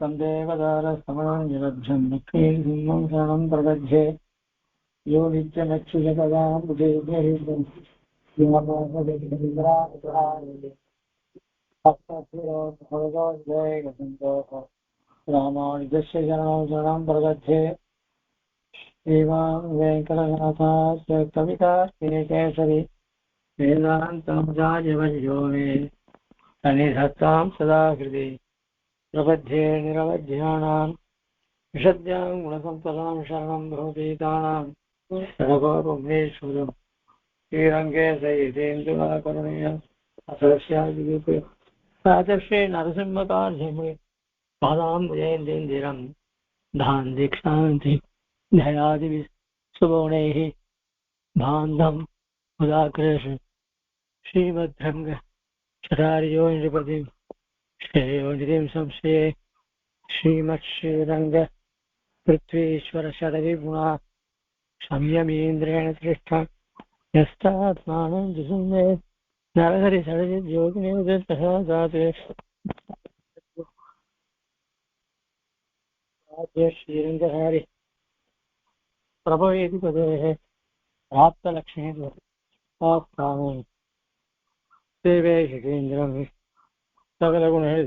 तन्देवदारस्तमनं निरभ्यं लक्ष्मीसिंहं शरणं प्रदध्ये यो नित्यमच्युतपदां बुधेभ्यहितं रामानुजस्य शरणं प्रदध्ये श्रीमान् वेङ्कटनाथास्य कवितार्किकेसरि वेदान्तमुदार्यवर्यो मे सन्निधत्तां सदा हृदि प्रपद्ये निरवध्यानां विशद्यां गुणसम्पदां शरणं भवतीतानां सर्वगोपमेश्वरं श्रीरङ्गे सहितेन्दुकरुणया असरस्यादिरूपे प्रातर्षे नरसिंहकार्यमे पादाम्बुजेन्द्रं धान् दीक्षान्ति धयादिभिः सुभुवनैः भान्दम् उदाकृष श्रीमद्रङ्ग चरार्यो नृपतिं श्रेयोनिधिं संशये श्रीमत्श्रीरङ्ग पृथ्वीश्वर षडविगुणा संयमीन्द्रेण तिष्ठा यस्तात्मानं जिसुमे नरहरि षडजिद्योगिने तथा श्रीरङ्गहारि प्रभवेति पदेः प्राप्तलक्ष्मी देवे हितेन्द्रं सकलगुणहरि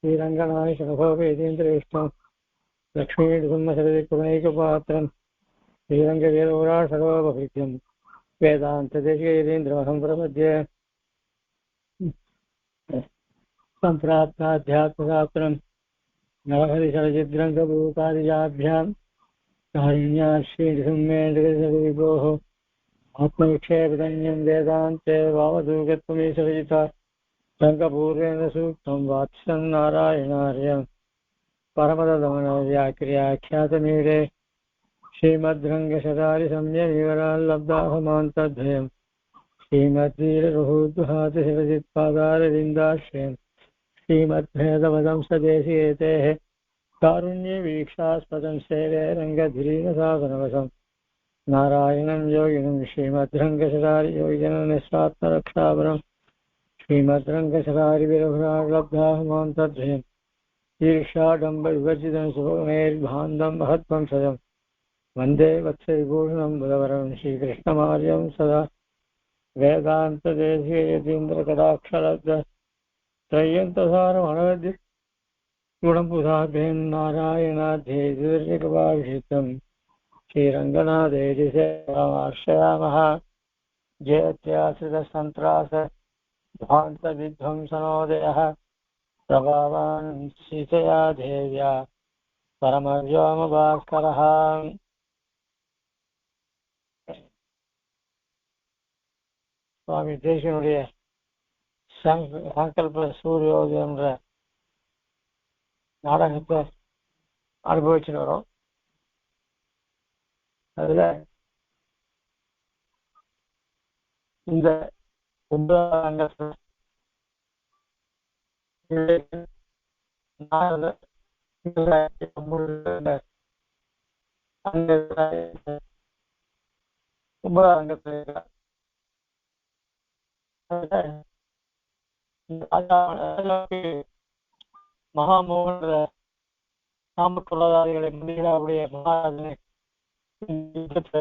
श्रीरङ्गनाय शरभवेदेन्द्रेष्ठं लक्ष्मीनृसिंहशरदिपुरणैकपात्रं श्रीरङ्गवीरौराशरोपभृत्यं वेदान्तदेशिकेन्द्रमहं प्रपद्ये सम्प्राप्ताध्यात्मशास्त्रं नरहरिशरजिद्रङ्गभूकादिजाभ्यां कारुण्याश्रीनृसिंहेन्द्रविभोः आत्मविक्षेपधन्यं वेदान्ते वावधूगत्वमीशरजिता रङ्गपूर्वेण सूक्तं वात्स्यं नारायणार्यं परमदमनव्याक्रियाख्यातमीरे श्रीमद्रङ्गशतारिसंयमिवराल्लब्धाहमान्तद्वयं श्रीमद्वीररुहुद्हातिशिरजित्पादारविन्दाश्रयं श्रीमद्भेदवदं सदेशिकेतेः कारुण्यवीक्षास्पदं सेवे रङ्गधीरसाधनवशं नारायणं योगिनं श्रीमद्रङ्गशतारियोगिजननिस्वात्मरक्षापरं श्रीमद्रङ्गशतारिविरभुराल्लब्धाहमां तद्वयम् ईर्ष्याडम्बविवर्जितं सुभगणैर्भान्दं महत्वंसजं वन्दे वत्सविभूषणं बुधवरं श्रीकृष्णमार्यं सदा वेदान्तदेशीयतीन्द्रकटाक्षलब्ध त्रय्यन्तसारमनवद्य गुणपुधाभ्यं नारायणाध्येतिर्यकपाभिषिक्तं श्रीरङ्गनाथेति सेवामाश्रयामः जयत्याश्रितसन्त्रास ध्वान्तविध्वंसनोदयः प्रभावान् सीतया देव्या परमव्योमभास्करः சுவாமி தேசிகனுடைய சங்கல்ப சூரியோதயம் என்ற நாடகத்தை அனுபவிச்சுட்டு வரோம். அதுல இந்த 9ஆம் மகாமோகன் நாமக்கொள்ளதாரிகளை மந்திரிகளுடைய மகாராஜனை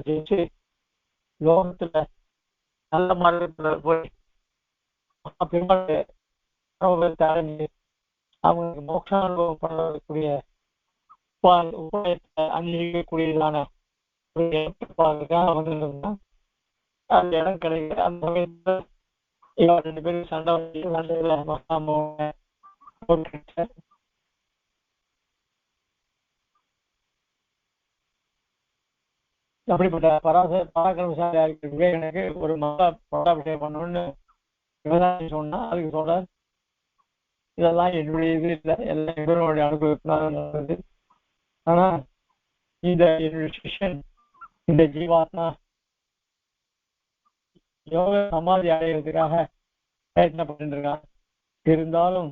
ஜெயிச்சு லோகத்துல நல்ல மார்க்கத்துல போய் அவங்களுக்கு மோட்சானுபவம் பண்ணக்கூடிய உபாயத்தை அங்கீகரிக்கக்கூடியதான அந்த இடம் கிடைக்கல. அந்த சமயத்துல 2 பேரும் சண்டையில மகாமோகன் அப்படிப்பட்ட பராக்கிரமசாலியா விவேகனுக்கு ஒரு பட்டாபிஷேகம் பண்ணணும்னு விவசாயம் சொன்னா அதுக்கு சொல்ற இதெல்லாம் என்னுடைய இது இல்லை, எல்லாம் இவருடைய அனுபவத்தினால நடந்தது. ஆனா இந்த என்னுடைய சிஷ்யன் இந்த ஜீவாத்மா யோக சமாதி அடைகிறதுக்காக பிரயத்னம் பண்ணிட்டு இருக்கான். இருந்தாலும்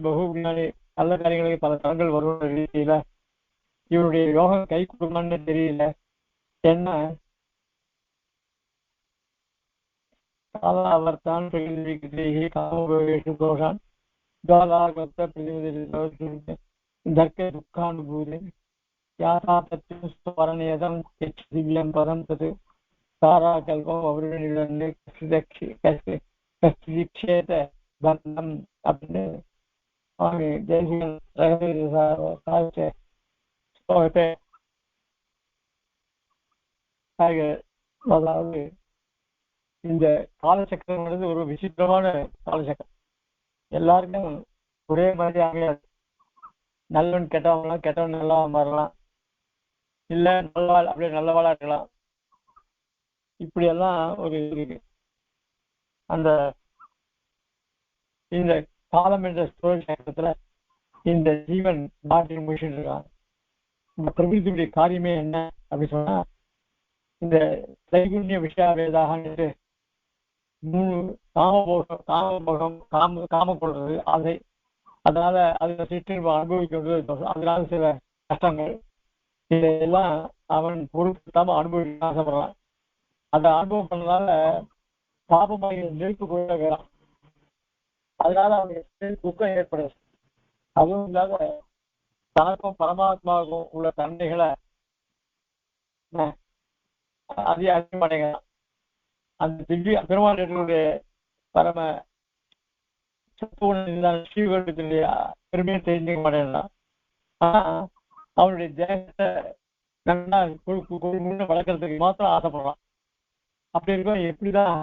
பகுவினாலே நல்ல காரியங்களுக்கு பல தரங்கள் வரும் ரீதியில இவருடைய யோகம் கை கொடுக்கணும்னு தெரியல. என்ன காலாவர்த்தான் பிரகிருதி காமோபவேஷு தோஷான் ஜாலாகத்த பிரதிபதி தர்க்க துக்கானுபூதி யாரா தத்துவம் ஸ்மரணேதம் திவ்யம் பதம் தது சாரா கல்பம் அவருடைய கஷ்டிக்ஷேத பந்தம் அப்படின்னு சுவாமி தேசிகன் சாதிச்ச ஸ்லோகத்தை அதாவது இந்த காலச்சக்கரங்கிறது ஒரு விசித்திரமான காலச்சக்கரம். எல்லாருக்கும் ஒரே மாதிரி அமையாது. நல்லவன் கெட்டவங்களாம், கெட்டவன் நல்லா மாறலாம், இல்ல நல்லவாள் அப்படியே நல்லவாளா இருக்கலாம். இப்படியெல்லாம் ஒரு இருக்கு. அந்த இந்த காலம் என்ற சுழல் சக்கரத்துல இந்த ஜீவன் நாட்டில் முடிச்சுட்டு இருக்கான். இந்த பிரபுத்தியுடைய காரியமே என்ன அப்படின்னு சொன்னா, இந்த தைகுண்ய விஷயாவேதாகன்ட்டு 3 காமபோகம் காமப்படுறது அதை, அதனால அதுல சிற்றின்பம் அனுபவிக்கிறது, அதனால சில கஷ்டங்கள், இதெல்லாம் அவன் பொருட்படுத்தாம அனுபவிக்க ஆசைப்படுறான். அதை அனுபவம் பண்ணதால பாபமாக நெருப்பு கொள்ளான். அதனால அவனுக்கு துக்கம் ஏற்படுது. அதுவும் இல்லாத தனக்கும் பரமாத்மாவுக்கும் உள்ள தன்மைகளை அதிகம் அடைகிறான். அந்த திவ்ய பெருமாளுடைய பரம சத்துவ ஸ்ரீவர்ணத்தினுடைய பெருமையை தெரிஞ்சுக்க மாட்டேங்கிறான். ஆனா அவனுடைய தேகத்தை நல்லா வளர்க்கறதுக்கு மாத்திரம் ஆசைப்படுறான். அப்படி இருக்கும் எப்படிதான்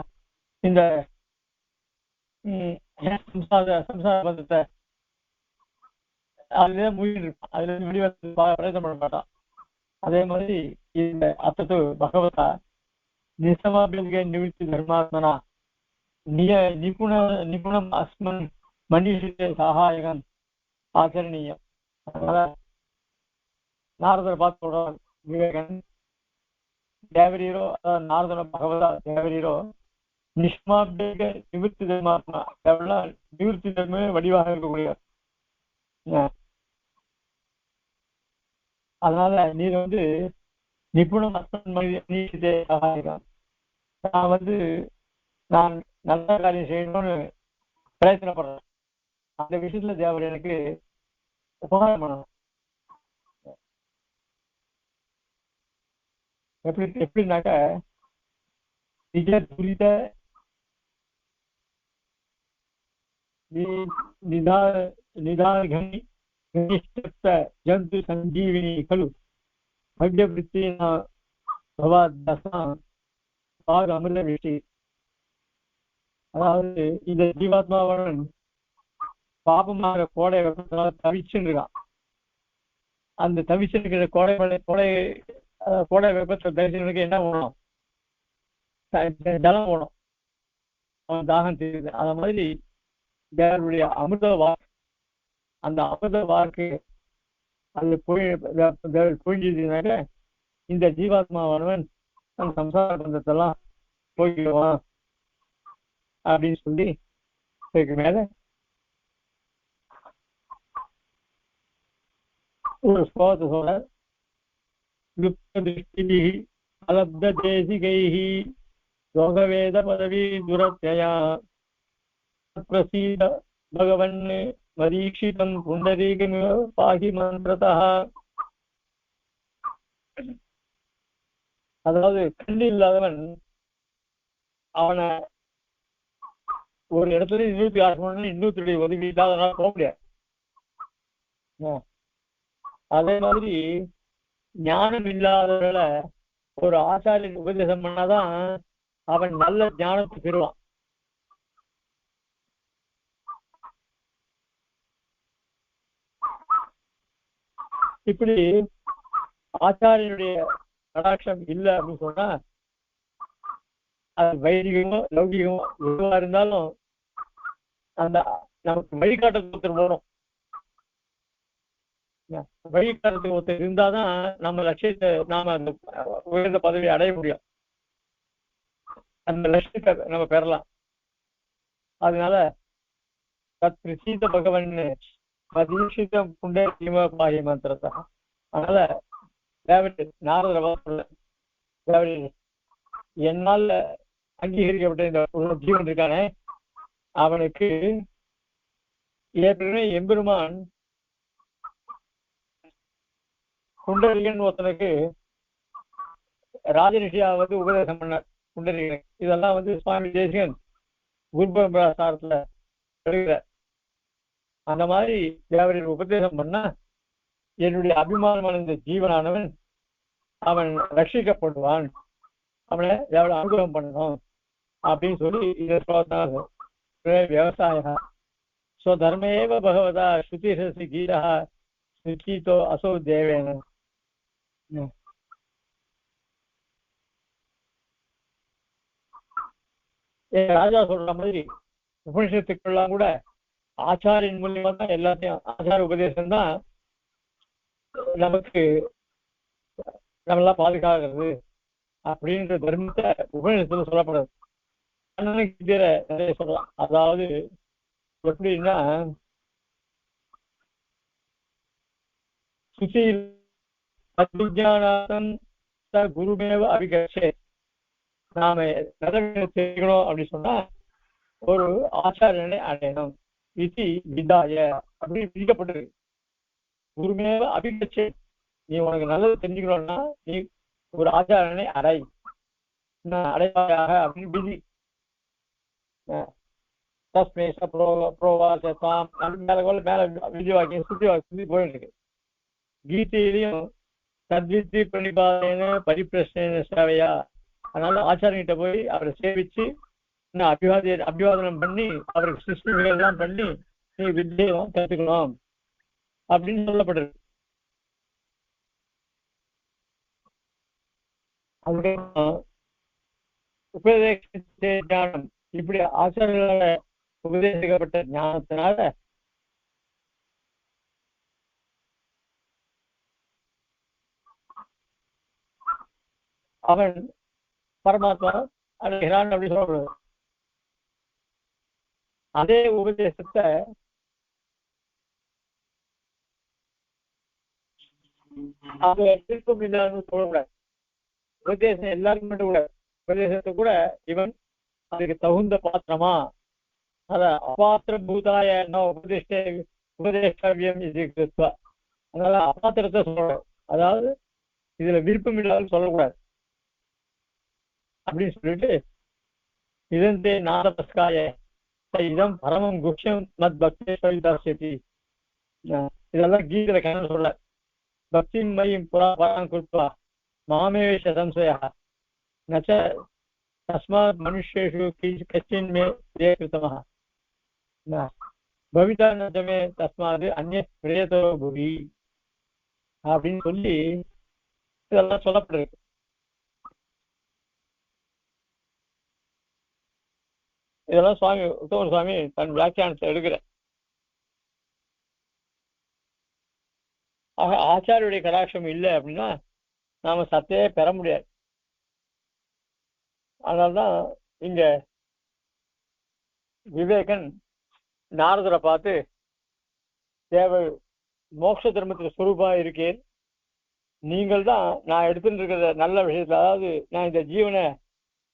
இந்த சம்சார பந்தத்தை அதுல மூழ்கி இருப்பான். அதுல இருந்து வெளிவந்து பிரயத்தனம் பண்ண மாட்டான். அதே மாதிரி இந்த அத்தத்து பகவதா நிசமாபிக நிவர்த்தி தர்மாத்மனா நிபுணம் அஸ்மன் மனிஷ சகாயகன் ஆச்சரணீயம். அதனால நாரதரை பார்த்து சொல்றார் விவேகன், தேவரீரோ, அதாவது நாரதன பகவதா தேவரீரோ நிஷ்மாபிக நிவர்த்தி தர்மாத்மா, நிவர்த்தி தர்மமே வடிவாக இருக்கக்கூடிய. அதனால நீர் நிபுணம் அஸ்மன் மனிஷ சகாயகன், நான் நல்ல காரியம் செய்யணும்னு பிரயத்தனப்படுறேன். அந்த விஷயத்துல தேவர் எனக்கு உபகாரம் பண்ணணும். எப்படின்னாக்க நிஜ துரித நிதாகனி ஜந்து சஞ்சீவினி கலு பக்யவృత్తి அமிர்த விஷி. அதாவது இந்த ஜீவாத்மாவன் பாபமாக கோடை வெப்பத்தினால தவிச்சுன்னு இருக்கான். அந்த தவிச்சிருக்கிற கோடை வெப்பத்தை தரிசனத்துக்கு என்ன வேணும்? ஜலம் வேணும். அவன் தாகம் தெரியுது. அந்த மாதிரி தேவருடைய அமிர்த வாக்கு, அந்த அமிர்த வாக்கு அது பொழிஞ்சிருந்தாக்க இந்த ஜீவாத்மாவானவன் அந்த சம்சார பந்தத்தெல்லாம் போய்க்குவான் அப்படின்னு சொல்லி இதுக்கு மேல ஒரு ஸ்லோகத்தை சொல்ற. திருஷ்டி அலப்த தேசிகைஹி யோகவேத பதவி துரத்யயா பிரசீத பகவன் மரீக்ஷிதம் புண்டரீகமிவ பாகி மந்திரதः. அதாவது கண்ணு இல்லாதவன் அவனை ஒரு இடத்துல இன்னொருத்தி ஆசை இன்னொருத்தருடைய உதவி இல்லாதனால போக முடியாது. அதே மாதிரி ஞானம் இல்லாதவர்களை ஒரு ஆச்சாரியன் உபதேசம் பண்ணாதான் அவன் நல்ல ஞானத்தை பெறுவான். இப்படி ஆச்சாரியனுடைய கடாட்சம் இல்லை அப்படின்னு சொன்னா அது வைதிகமோ லௌகிகமோ எதுவா இருந்தாலும் அந்த நமக்கு வழிகாட்டுறதுக்கு ஒருத்தர் போகணும். வழிகாட்டுறதுக்கு ஒருத்தர் இருந்தாதான் நம்ம லட்சியத்தை நாம அந்த உயர்ந்த பதவியை அடைய முடியும். அந்த லட்சியத்தை நம்ம பெறலாம். அதனால பிரசீத பகவன் மதீஷிதம் புண்டரீகமிவ பாகி மந்திரதா. அதனால தேவரி நாரதர் தேவரி என்னால அங்கீகரிக்கப்பட்ட இந்த ஒரு ஜீவன் இருக்கானே அவனுக்கு ஏற்கனவே எம்பெருமான் குண்டலிகன் ஒருத்தனுக்கு ராஜரிஷியாவது உபதேசம் பண்ணார். குண்டலிகன் இதெல்லாம் சுவாமி தேசிகன் குருபரம்பராசாரத்துல எழுதுகிறார். அந்த மாதிரி தேவரின் உபதேசம் பண்ணா என்னுடைய அபிமானமான இந்த ஜீவனானவன் அவன் ரட்சிக்கப்படுவான், அவனை எவ்வளவு அனுகிரகம் பண்ணணும் அப்படின்னு சொல்லி இதை சொல்றாங்க. விவசாய ஸ்வதர்மேவ பகவதா ஸ்ருதிரசி கீதா சுச்சிதோ அசோ தேவேன. ராஜா சொல்ற மாதிரி உபனிஷத்துக்கெல்லாம் கூட ஆச்சாரியின் மூலியமா தான் எல்லாத்தையும், ஆச்சார உபதேசம் தான் நமக்கு நம்மளாம் பாதுகாக்கிறது அப்படின்ற தர்மத்தை உபநிஷத்துல சொல்லப்படுறது. நிறைய சொல்லலாம். அதாவது எப்படின்னா சுசீல் அஜானாதம் குருமேவ அபிகட்சே. நாம தெரிஞ்சுக்கணும் அப்படின்னு சொன்னா ஒரு ஆச்சாரியனை அடையணும். விதி விதாய அப்படின்னு விதிக்கப்பட்டிருக்கு. குருமேவ அபிகட்சே, நீ உனக்கு நல்லது தெரிஞ்சுக்கணும்னா நீ ஒரு ஆச்சாரனை அடை, அடைவாயாக அப்படின்னு விதி. தஸ்மேச புரோவாசம் மேல விதி வாக்கியம் சுத்தி வாக்கி போயிட்டு இருக்கு. கீதையிலையும் தத்வித்தி பிரணிபாதன பரிப்பிரஷ்ன சேவையா, அதனால ஆச்சாரியங்கிட்ட போய் அவரை சேவிச்சு அபிவாதனம் பண்ணி அவருக்கு சிருஷ்டிகள் எல்லாம் பண்ணி நீ வித்தியை கற்றுக்கணும் அப்படின்னு சொல்லப்பட்டிருக்கு. அதுக்கப்புறம் உபதேச ஞானம், இப்படி ஆச்சாரியர்களால உபதேசிக்கப்பட்ட ஞானத்தினால அவன் பரமாத்மா அடைகிறான் அப்படி சொல்லப்படுது. அதே உபதேசத்தை அவங்க விருப்பம் இல்லாத சொல்லக்கூடாது. உபதேசம் எல்லாருக்கும் மட்டும் கூட உபதேசத்தை கூட இவன் அதுக்கு தகுந்த பாத்திரமா, அத அபாத்திர பூதாய உபதேசவியம் இது. அதனால அபாத்திரத்தை சொல்ற, அதாவது இதுல விருப்பம் இல்லாத சொல்லக்கூடாது அப்படின்னு சொல்லிட்டு இதந்தே நாதபஸ்காய இதம் பரமம் குஷ்யம் மத் பக்தி இதெல்லாம் கீதையில கண்ணன் சொல்ல. பக்தி மயம் புறா பரான் கொடுப்பா மாமேஷ சம்சயா நச்ச தஸ்மாத் மனுஷேஷு கச்சின் மே கிருத்தமா பவிதா நச்சமே தஸ்மாது அந்நிய பிரேதோ புவி அப்படின்னு சொல்லி இதெல்லாம் சொல்லப்படுறது. இதெல்லாம் சுவாமி உத்தம சுவாமி தன் வியாக்கியானத்தை எடுக்கிற. ஆக ஆச்சாரியுடைய கடாட்சம் இல்லை அப்படின்னா நாம சத்தையே பெற முடியாது. அதனால்தான் இங்க விவேகன் நாரதரை பார்த்து, தேவ மோட்ச தர்மத்துக்கு சுரூபா இருக்கேன், நீங்கள் தான் நான் எடுத்துட்டு இருக்கிற நல்ல விஷயத்துல, அதாவது நான் இந்த ஜீவனை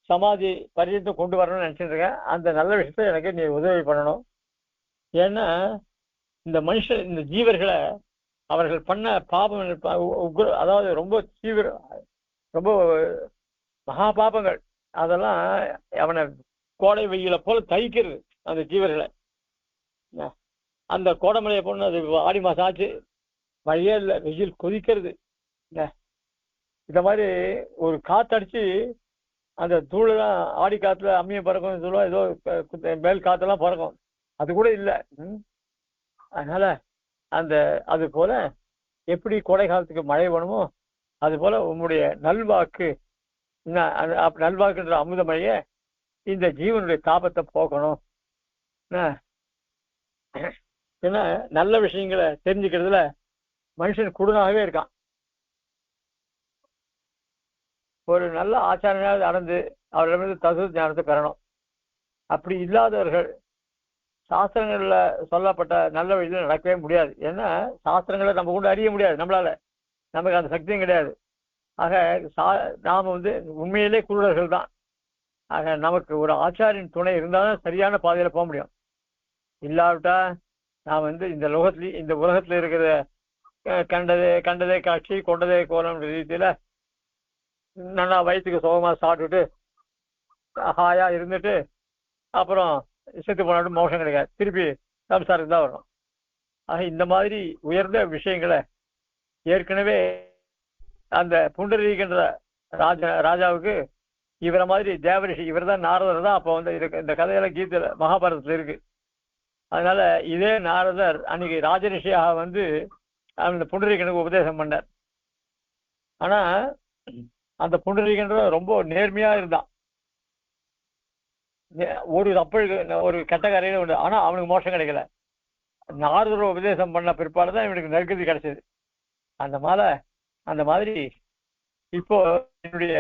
சமாதி பரியத்தை கொண்டு வரணும்னு நினைச்சிட்டு இருக்கேன், அந்த நல்ல விஷயத்த எனக்கு நீ உதவி பண்ணணும். ஏன்னா இந்த மனுஷன் இந்த ஜீவர்களை அவர்கள் பண்ண பாபம், அதாவது ரொம்ப தீவிர ரொம்ப மகா பாபங்கள், அதெல்லாம் அவனை கோடை வெயில போல தைக்கிறது அந்த ஜீவர்களை. அந்த கோடைமலையை போன அது ஆடி மாசம் ஆச்சு, மழையே இல்லை, வெயில் கொதிக்கிறது. இந்த மாதிரி ஒரு காத்தடிச்சு அந்த தூளெல்லாம் ஆடி காத்துல அம்மிய பறக்கும் சொல்லுவா, ஏதோ மேல் காத்தெல்லாம் பறக்கும், அது கூட இல்லை. அதனால அந்த அது போல எப்படி கோடை காலத்துக்கு மழை வேணுமோ அது போல உங்களுடைய நல்வாக்கு, நல்வாக்குன்ற அமுத மழைய இந்த ஜீவனுடைய தாபத்தை போக்கணும். ஏன்னா நல்ல விஷயங்களை தெரிஞ்சுக்கிறதுல மனுஷன் குடுனாகவே இருக்கான். ஒரு நல்ல ஆச்சாரனாவது அடைந்து அவரிடமிருந்து தகுதி ஞானத்தை பெறணும். அப்படி இல்லாதவர்கள் சாஸ்திரங்கள்ல சொல்லப்பட்ட நல்ல வழியில நடக்கவே முடியாது. ஏன்னா சாஸ்திரங்களை நம்ம கொண்டு அறிய முடியாது, நம்மளால, நமக்கு அந்த சக்தியும் கிடையாது. ஆக நாம உண்மையிலே குருடர்கள் தான். ஆக நமக்கு ஒரு ஆச்சாரியின் துணை இருந்தாலும் சரியான பாதையில போக முடியும். இல்லாவிட்டா நான் இந்த இந்த உலகத்துல இருக்கிற கண்டதே காட்சி கொண்டதே கோலம் ரீதியில நல்லா வயிற்றுக்கு சுகமா சாப்பிட்டுட்டு ஹாயா இருந்துட்டு அப்புறம் செத்து போனாலும் மோஷம் கிடைக்காது, திருப்பி சம்சாரம் தான் வரும். ஆக இந்த மாதிரி உயர்ந்த விஷயங்களை ஏற்கனவே அந்த புண்டரீகன்ற ராஜாவுக்கு இவரை மாதிரி தேவரிஷி, இவர் தான் நாரதர் தான் அப்போ இந்த கதையெல்லாம் கீதையில மகாபாரதத்துல இருக்கு. அதனால இதே நாரதர் அன்னைக்கு ராஜரிஷியாக அந்த புண்டரீகனுக்கு உபதேசம் பண்ணார். ஆனா அந்த புண்டரீகன்ற ரொம்ப நேர்மையா இருந்தான். ஒரு தப்பு ஒரு கெட்ட கரையில உண்டு. ஆனா அவனுக்கு மோஷம் கிடைக்கல. நாரதர் உபதேசம் பண்ண பிற்பாடுதான் இவனுக்கு நெருக்கதி கிடைச்சது. அந்த மாதிரி இப்போ என்னுடைய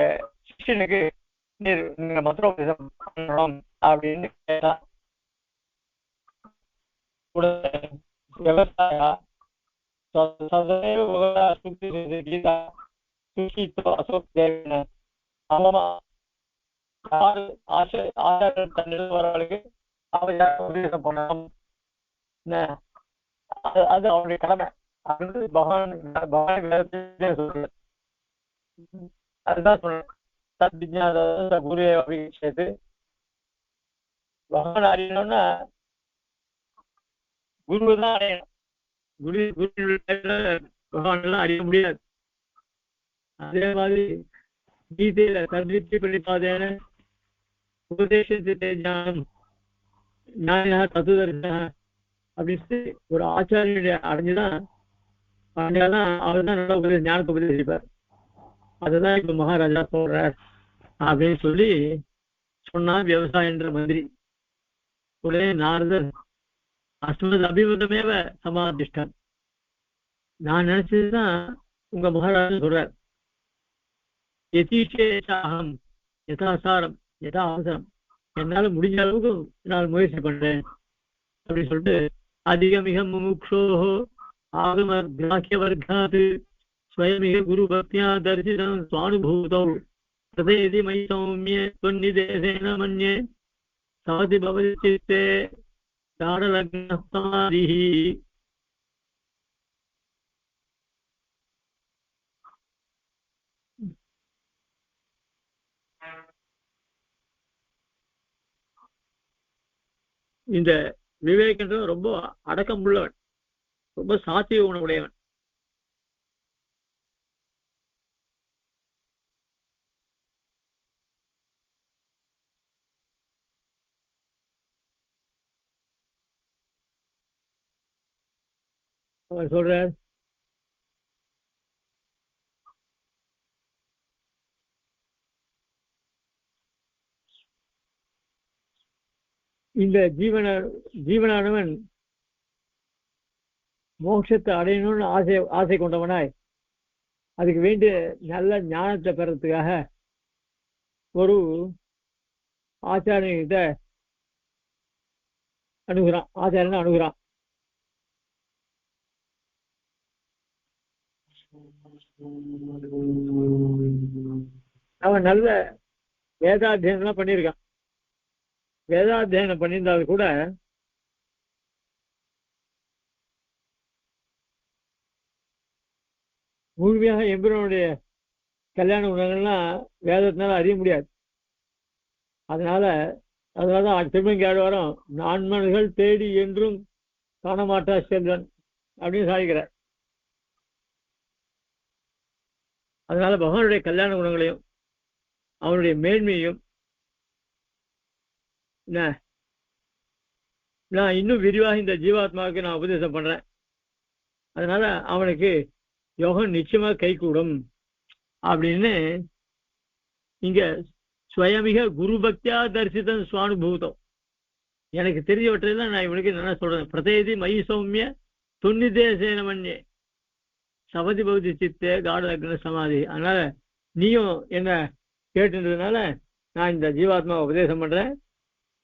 சிஷ்யனுக்கு நீங்க மந்திரோபதேசம் பண்ணணும் அப்படின்னு கேட்டா விவசாயா கீதா சுஷித்தோ அசோக் தேவன ஆமா ஆச்சாரியர் தன்னிடம் வரவர்களுக்கு அவன் உபதேசம் பண்ணணும், அது அவனுடைய கடமை. பகவான் சொல்ற அதுதான் சொல்றேன். குரு சேர்த்து பகவான் அறியணும்னா குரு தான் அடையணும். பகவான் எல்லாம் அறிய முடியாது. அதே மாதிரி கீதையில சந்திச்சு படிப்பாதேன உபதேசத்தை ஞானம் ஞானியா தத்துவதர்ஷனா அப்படின்னு ஒரு ஆச்சாரியனுடைய அடைஞ்சுதான் அவர் தான் நல்ல ஞானத்தை உபதேசிப்பார். அதுதான் இப்ப மகாராஜா சொல்றார் அப்படின்னு சொல்லி சொன்னா விவசாயன்ற மந்திரி. உடனே நாரதர் அஸ்மத் அபிமதமேவ சமாதிஷ்டன், நான் நினைச்சதுதான் உங்க மகாராஜா சொல்றார். யதீஷேஷாகம் யதாசாரம் யதா அவசரம், என்னால முடிஞ்ச அளவுக்கு நான் முயற்சி பண்றேன் அப்படின்னு சொல்லிட்டு அதிகமிக முமுக்ஷோஹோ ஆகம கிராக்கிய வர்க்காது ஸ்வயமிக குரு பக்தியா தரிசிதம் சுவானுபூதௌ ததேதி மயி சௌமிய தொன்னிதேசேன மன்யே சவதி பவதி சித்தே தாடலக்ன சமாதிஹி. இந்த விவேகன்ற ரொம்ப அடக்கம் உள்ளவன், ரொம்ப சாத்திய உணவுடையவன். அவர் சொல்றார், இந்த ஜீவனானவன் மோட்சத்தை அடையணும்னு ஆசை கொண்டவனாய் அதுக்கு வேண்டிய நல்ல ஞானத்தை பெறத்துக்காக ஒரு ஆச்சாரியன்கிட்ட அணுகுறான். அவன் நல்ல வேதாத்தியனம் பண்ணியிருக்கான். வேதாத்தியனம் பண்ணியிருந்தாலும் கூட முழுமையாக எம்பெருமானுடைய கல்யாண குணங்கள்லாம் வேதத்தினால அறிய முடியாது. அதனாலதான் திருமங்கையாழ்வாரும் நான்மன்கள் தேடி என்றும் காணமாட்டா செல்வன் அப்படின்னு சாதிக்கிறார். அதனால பகவானுடைய கல்யாண குணங்களையும் அவனுடைய மேன்மையும் நான் இன்னும் விரிவாக இந்த ஜீவாத்மாவுக்கு நான் உபதேசம் பண்றேன். அதனால அவனுக்கு யோகம் நிச்சயமா கைகூடும் அப்படின்னு இங்க ஸ்வயமிக குரு பக்தியா தரிசிதம் சுவானுபூதம். எனக்கு தெரியவற்றையெல்லாம் நான் இவனுக்கு என்ன சொல்றேன். பிரதேதி மயி சௌமிய தொன்னிதேசேன மன்யே சபதி பகுதி சித்தே காட லக்ன சமாதி. அதனால நீயும் என்ன கேட்டுன்றதுனால நான் இந்த ஜீவாத்மா உபதேசம் பண்றேன்.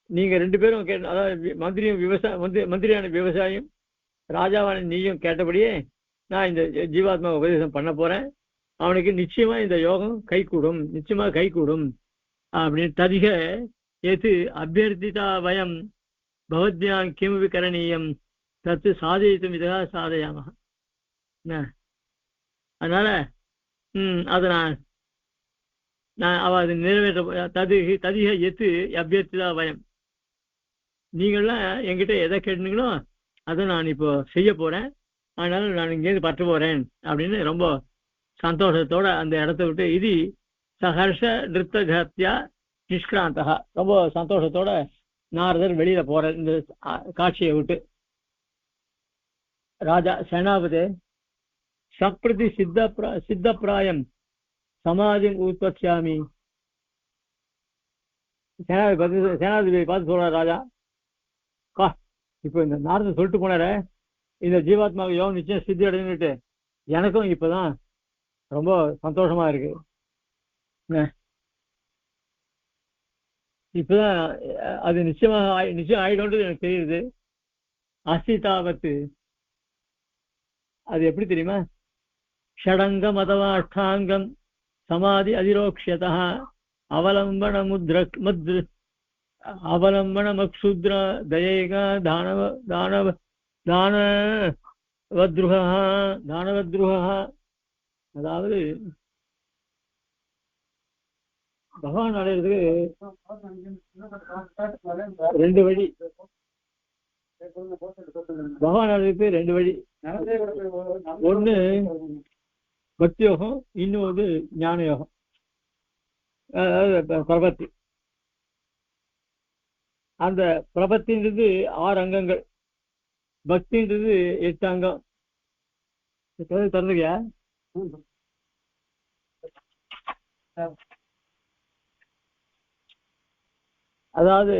நீங்க ரெண்டு பேரும் அதாவது மந்திரியான விவசாயம் ராஜாவான நீயும் கேட்டபடியே நான் இந்த ஜீவாத்மா உபதேசம் பண்ண போறேன். அவனுக்கு நிச்சயமா இந்த யோகம் கைகூடும், நிச்சயமா கைகூடும் அப்படின்னு ததிக எது அபியர்த்திதா வயம் பவத்யாம் கிமபி கரணீயம் தத்து சாதயித்தும் இதா சாதயாம. அதனால அதை நான் அவ அதை நிறைவேற்ற ததிக எத்து அபியர்த்திதா வயம், நீங்கள்லாம் என்கிட்ட எதை கேட்டீங்களோ அதை நான் இப்போ செய்ய போறேன், அதனால நான் இங்கேருந்து பற்ற போறேன் அப்படின்னு ரொம்ப சந்தோஷத்தோட அந்த இடத்த விட்டு இது சஹர்ஷ நிறுத்தகத்தியா நிஷ்கிராந்தகா, ரொம்ப சந்தோஷத்தோட நாரதர் வெளியில போற இந்த காட்சியை விட்டு. ராஜா சேனாபதி சப்ரதி சித்தப்பிராயம் சமாதி உற்பத்தியாமி. சேனாதிபதி பார்த்து சொல்ற ராஜா, பா இப்போ இந்த நாரதர் சொல்லிட்டு போனார இந்த ஜீவாத்மாவுக்கு யோகம் நிச்சயம் சித்தி அடைஞ்சுட்டு எனக்கும் இப்பதான் ரொம்ப சந்தோஷமா இருக்கு. இப்பதான் அது நிச்சயம் ஆயிடும்ன்றது எனக்கு தெரியுது. அஸ்திதாவத்து அது எப்படி தெரியுமா? ஷடங்கம் அதவா அஷ்டாங்கம் சமாதி அதிரோக்ஷதா அவலம்பன அவலம்பன மக்ஷுத்ர தயேகா தானவத்ருஹா. அதாவது பகவான் அடையிறதுக்கு ரெண்டு வழி. பகவான் அடையிறதுக்கு ரெண்டு வழி. ஒண்ணு பக்தி யோகம், இன்னொரு ஞான யோகம், அதாவது பிரபத்தி. அந்த பிரபத்தின்றது 6 அங்கங்கள், பக்தின்றது 8 அங்கம். திறந்துக்கியா? அதாவது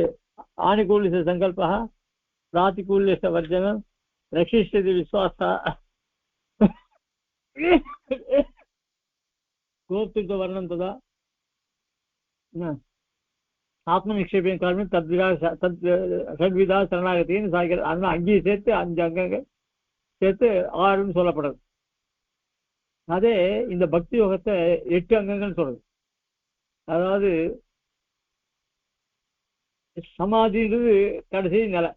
ஆணிகூல்ய சங்கல்பா, பிராத்திகூல்ய வர்ஜனம், ரட்சிஷ்யதி விஸ்வாசா, கோப்திருத்த வர்ணம் ததா ஆத்ம நிக்ஷேபியம் காரணம் சத்விதா சரணாகத்தின்னு சாய்க்கிறது. அதனால அங்கேயும் சேர்த்து 5 அங்கங்கள் சேர்த்து 6ன்னு சொல்லப்படுறது. அதே இந்த பக்தி யோகத்தை 8 அங்கங்கள் சொல்றது. அதாவது சமாதின்றது கடைசி நிலை,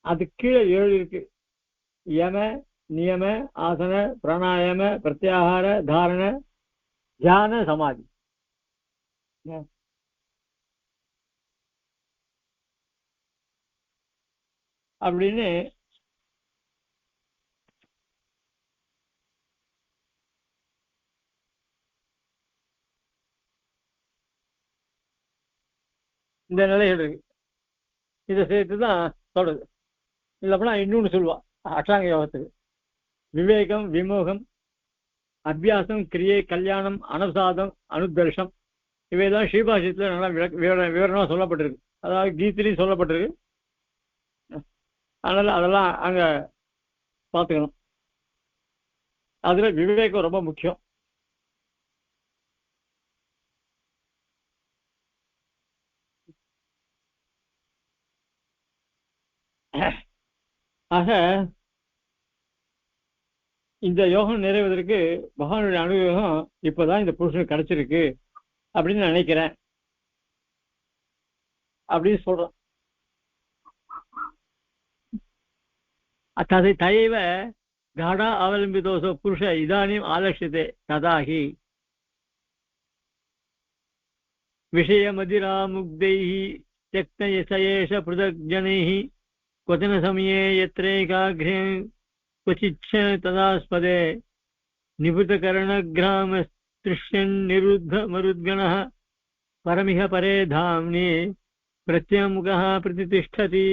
அது கீழே 7 இருக்கு. யம, நியம, ஆசன, பிராணாயாம, பிரத்யாகார, தாரண, தியான, சமாதி. அப்படின்னு இந்த நிலைகள் இருக்கு. இதை சேர்த்துதான் சொல்றது. இல்லப்பனா இன்னொன்னு சொல்லுவா அஷ்டாங்க யோகத்துக்கு. விவேகம், விமோகம், அபியாசம், கிரியை, கல்யாணம், அனுசாதம், அனுதர்ஷம், இவைதான் ஸ்ரீபாஷ்யத்துல நல்லா விவரணமா சொல்லப்பட்டிருக்கு. அதாவது கீதையிலையும் சொல்லப்பட்டிருக்கு. அதனால அதெல்லாம் அங்க பார்த்துக்கணும். அதுல விவேகம் ரொம்ப முக்கியம். ஆக இந்த யோகம் நிறைவதற்கு பகவானுடைய அனுகிரகம் இப்பதான் இந்த புருஷனுக்கு கிடைச்சிருக்கு அப்படின்னு நினைக்கிறேன் அப்படின்னு சொல்றான். ததை தயவ காடா அவலம்பிதோசோ புருஷ இதானியும் ஆலட்சியத்தை ததாகி விஷயமதிராமுக்தைஹி त्यक्तयसयेष पृथग्जनैः क्वचन समये यत्रैकाग्र्ये क्वचिच्छ तदास्पदे निवृत्तकर्णग्रामस्तृष्यन्निरुद्धमरुद्गणः परमिह परे धाम्नि प्रत्यमुखः प्रतितिष्ठति.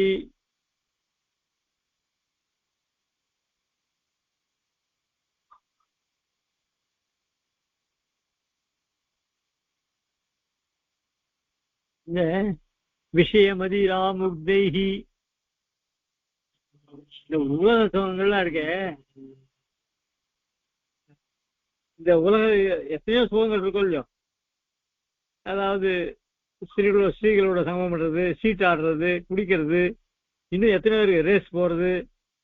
விஷயமதிராமுக்தைஹி, இந்த உலக சுகங்கள்லாம் இருக்க, இந்த உலக எத்தனையோ சுகங்கள் இருக்கும் இல்லையோ, அதாவது ஸ்ரீகளோட சமம் பண்றது, சீட் ஆடுறது, குடிக்கிறது, இன்னும் எத்தனையோ இருக்கு, ரேஸ் போறது,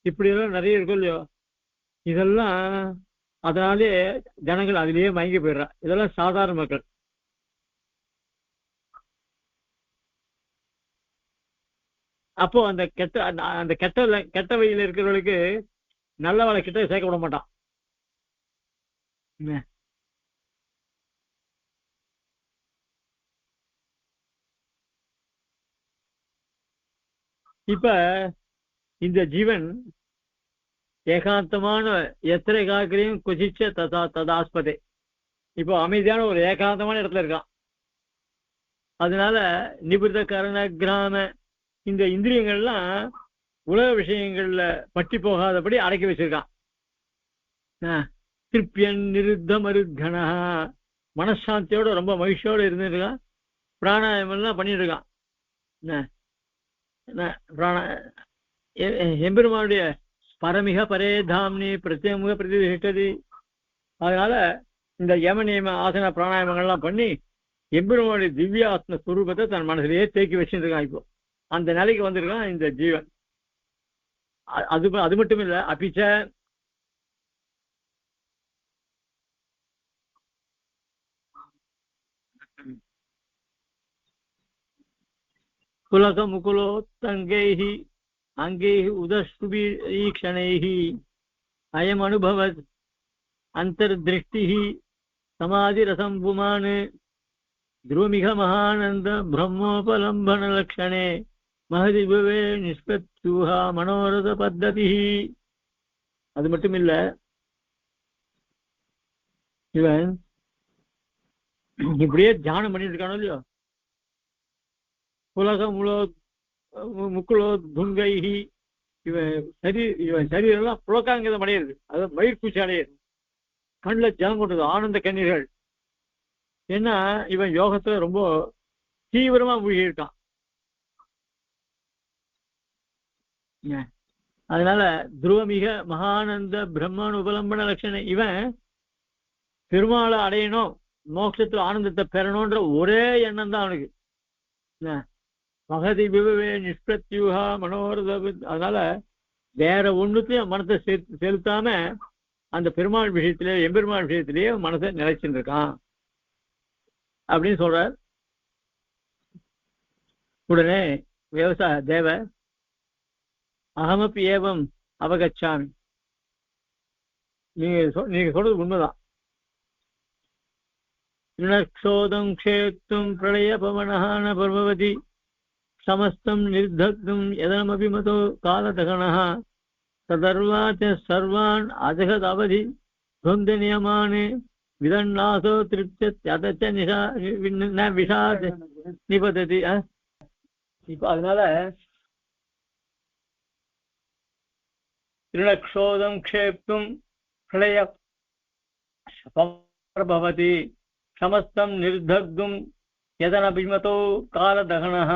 இப்படி எல்லாம் நிறைய இருக்கும் இல்லையோ. இதெல்லாம் அதனாலே ஜனங்கள் அதிலேயே மயங்கி போயிடுறா. இதெல்லாம் சாதாரண மக்கள். அப்போ அந்த கெட்ட வழியில் இருக்கிறவர்களுக்கு நல்லவளை கிட்ட சேர்க்க விட மாட்டான். இப்ப இந்த ஜீவன் ஏகாந்தமான எத்தனை காக்கிரையும் குசிச்ச ததாஸ்பதே, இப்போ அமைதியான ஒரு ஏகாந்தமான இடத்துல இருக்கான். அதனால நிபுத கரண கிராம இந்த இந்திரியங்கள்லாம் உலக விஷயங்கள்ல பட்டி போகாதபடி அடக்கி வச்சிருக்கான். திருப்பியன் நிருத்த மருத்கணா, மனசாந்தியோட ரொம்ப மகிழ்ச்சியோட இருந்துருக்கான். பிராணாயாமம் எல்லாம் பண்ணிட்டு இருக்கான். எம்பெருமானுடைய பரமிக பரே தாம்னி பிரத்யேக பிரதிஷ்டதி. அதனால இந்த யம நியம ஆசன பிராணாயாமங்கள்லாம் பண்ணி எம்பெருமானுடைய திவ்ய ஆத்ம ஸ்வரூபத்தை தன் மனதிலேயே தேக்கி வச்சுட்டு இருக்கான். இப்போ அந்த நிலைக்கு வந்திருக்கான் இந்த ஜீவன். அது மட்டும் இல்ல, அபிச்ச குலக முகுலோத்தங்கைஹி அங்கைஹி உதஸ்துபீக்ஷணைஹி அயம் அனுபவத் அந்தர்திருஷ்டிஹி சமாதிரசம் புமான் த்ருமிக மகானந்த பிரம்மோபலம்பன லக்ஷணே மகதிபவே நிஷ்பத்யூஹா மனோரத பத்ததி. அது மட்டும் இல்ல, இவன் இப்படியே தியானம் பண்ணிட்டு இருக்கானோ இல்லையோ, உலக முக்குலோ துங்கைஹி, இவன் சரீரெல்லாம் புலக்காங்கிதம் அடையிறது, அதாவது மயிர்கூச்சி அடையிறது, கண்ணில் ஜலம் கொண்டது ஆனந்த கண்ணீர்கள். ஏன்னா இவன் யோகத்துல ரொம்ப தீவிரமா மூழ்கி இருக்கான். அதனால துருவமிக மகானந்த பிரம்மன் உபலம்பன லட்சணம், இவன் பெருமாளை அடையணும், மோட்சத்துல ஆனந்தத்தை பெறணும்ன்ற ஒரே எண்ணம் தான் அவனுக்கு. மகதி விபவே நிஷ்பிரத்யூஹா மனோரத. அதனால வேற ஒண்ணுத்தையும் மனத்தை செலுத்தாம அந்த பெருமாள் விஷயத்திலே எம்பெருமாள் விஷயத்திலேயே மனசை நிலைச்சுட்டு இருக்கான் அப்படின்னு சொல்றார். உடனே விவசாய தேவ அகமப்பி ஏவம் அவகச்சாமி, நீங்க சொல்றது உண்மைதான். க்ஷோதம் க்ஷேத்தும் பிரளய பவனஹான பர்வதி சமஸ்தம் நிர்தக்தும் எதனமபி மதோ காலதகனஹ ததர்வாச்ச சர்வான் அஜகத் அவதி துவந்த நியமானே விதன்னாசோ திருப்தியதச்ச விஷாத் நிபததி. இப்போ அதனால திருணக்ஷோதம் க்ஷேப்தும் பிரளய பவதி சமஸ்தம் நிர்தக்தும் யதனபிமதோ காலதகனஹ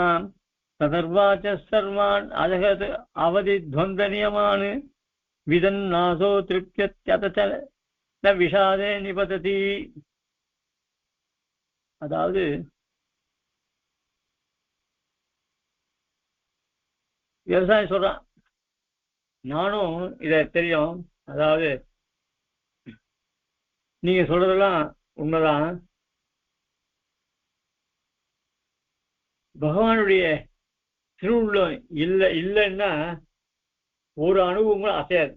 ததர்வாச்ச சர்வான் அஜகத் அவதி துவந்த நியமான் விதன்னாசோ திருப்தியதச்ச விஷாதே நிபததி. அதாவது விவசாயம் சொல்றான், நானும் இத தெரியும். அதாவது நீங்க சொல்றதெல்லாம் உண்மைதான். பகவானுடைய திருவுள்ளம் இல்லைன்னா ஒரு அனுபவங்களும் அசையாது.